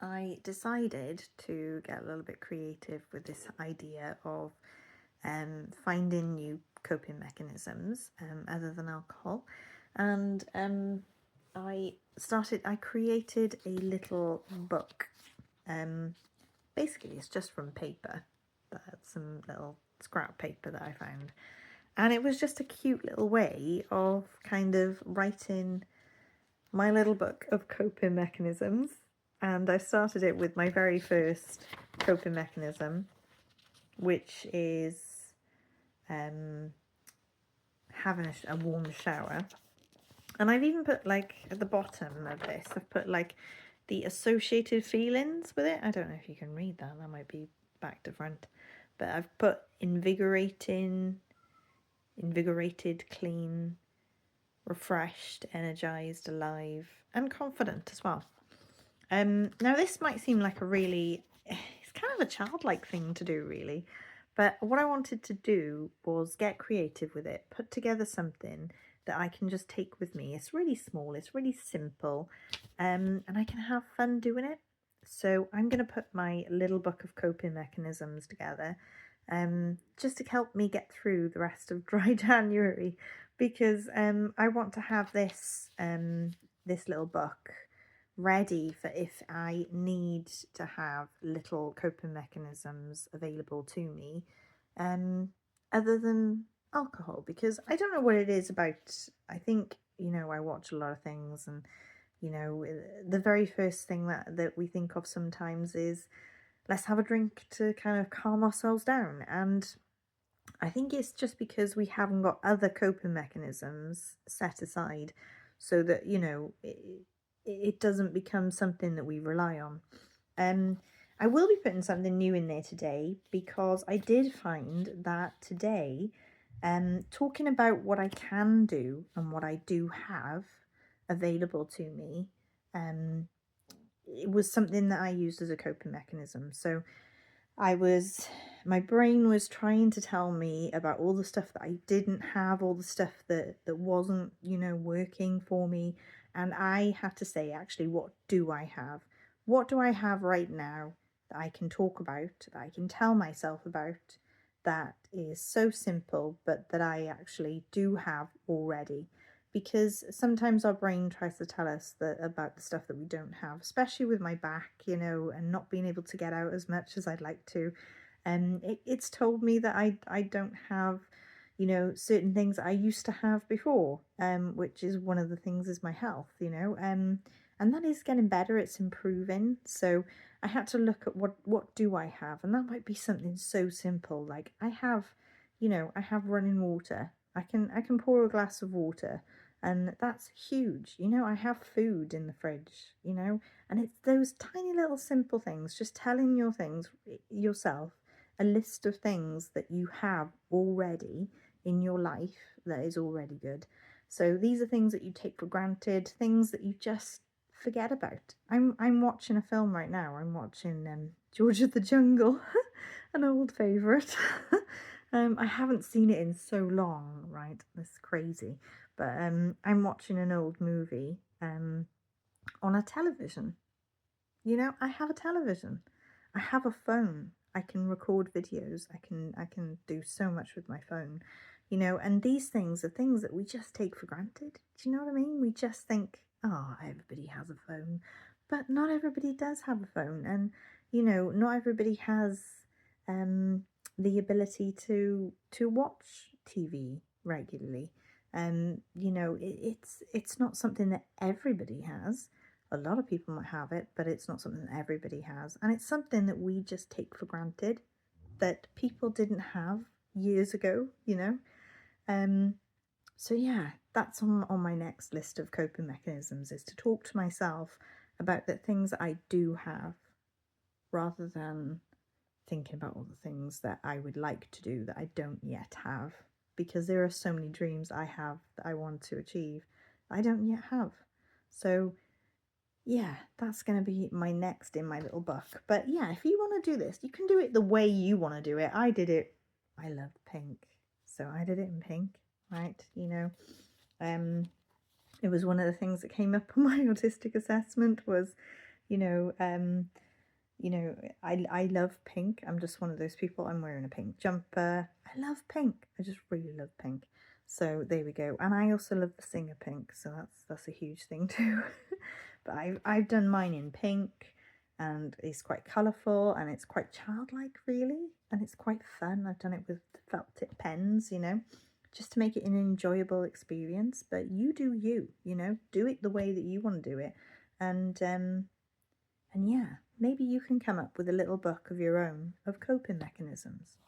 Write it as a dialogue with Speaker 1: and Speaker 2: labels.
Speaker 1: I decided to get a little bit creative with this idea of finding new coping mechanisms other than alcohol. And I created a little book. Basically, it's just from paper, some little scrap paper that I found. And it was just a cute little way of kind of writing my little book of coping mechanisms. And I started it with my very first coping mechanism, which is having a warm shower. And I've even put, like, at the bottom of this, I've put, like, the associated feelings with it. I don't know if you can read that. That might be back to front. But I've put invigorating, invigorated, clean, refreshed, energized, alive, and confident as well. Now this might seem like it's kind of a childlike thing to do, really. But what I wanted to do was get creative with it, put together something that I can just take with me. It's really small, it's really simple, and I can have fun doing it. So I'm going to put my little book of coping mechanisms together, just to help me get through the rest of dry January, because I want to have this little book ready for if I need to have little coping mechanisms available to me, um, other than alcohol, because I don't know what it is about. I think, I watch a lot of things, and the very first thing that we think of sometimes is, let's have a drink to kind of calm ourselves down. And I think it's just because we haven't got other coping mechanisms set aside, so that, it doesn't become something that we rely on. I will be putting something new in there today, because I did find that today, talking about what I can do and what I do have available to me, it was something that I used as a coping mechanism. So my brain was trying to tell me about all the stuff that I didn't have, all the stuff that wasn't, working for me. And I had to say, actually, what do I have? What do I have right now that I can talk about, that I can tell myself about, that is so simple, but that I actually do have already? Because sometimes our brain tries to tell us about the stuff that we don't have, especially with my back, and not being able to get out as much as I'd like to. It's told me that I don't have, certain things I used to have before, which is one of the things is my health, and that is getting better. It's improving. So I had to look at what do I have, and that might be something so simple, like I have running water. I can pour a glass of water, and that's huge. I have food in the fridge, and it's those tiny little simple things, just telling yourself a list of things that you have already in your life that is already good. So these are things that you take for granted, things that you just forget about. I'm watching a film right now. I'm watching George of the Jungle, an old favourite. I haven't seen it in so long, right? That's crazy. But I'm watching an old movie on a television. I have a television. I have a phone. I can record videos. I can do so much with my phone. And these things are things that we just take for granted. Do you know what I mean? We just think, oh, everybody has a phone. But not everybody does have a phone. And, not everybody has um the ability to watch TV regularly. It's not something that everybody has. A lot of people might have it, but it's not something that everybody has. And it's something that we just take for granted that people didn't have years ago. Um, so yeah, that's on my next list of coping mechanisms, is to talk to myself about the things that I do have, rather than thinking about all the things that I would like to do that I don't yet have. Because there are so many dreams I have that I want to achieve that I don't yet have. So yeah, that's going to be my next in my little book. But yeah, if you want to do this, you can do it the way you want to do it. I loved pink, so I did it in pink, right? It was one of the things that came up on my autistic assessment was, you know, I love pink. I'm just one of those people. I'm wearing a pink jumper. I love pink. I just really love pink. So there we go. And I also love the Singer pink, so that's a huge thing too. But I've done mine in pink, and it's quite colourful and it's quite childlike really, and it's quite fun. I've done it with felt tip pens, just to make it an enjoyable experience. But you do you, do it the way that you want to do it. And yeah, maybe you can come up with a little book of your own of coping mechanisms.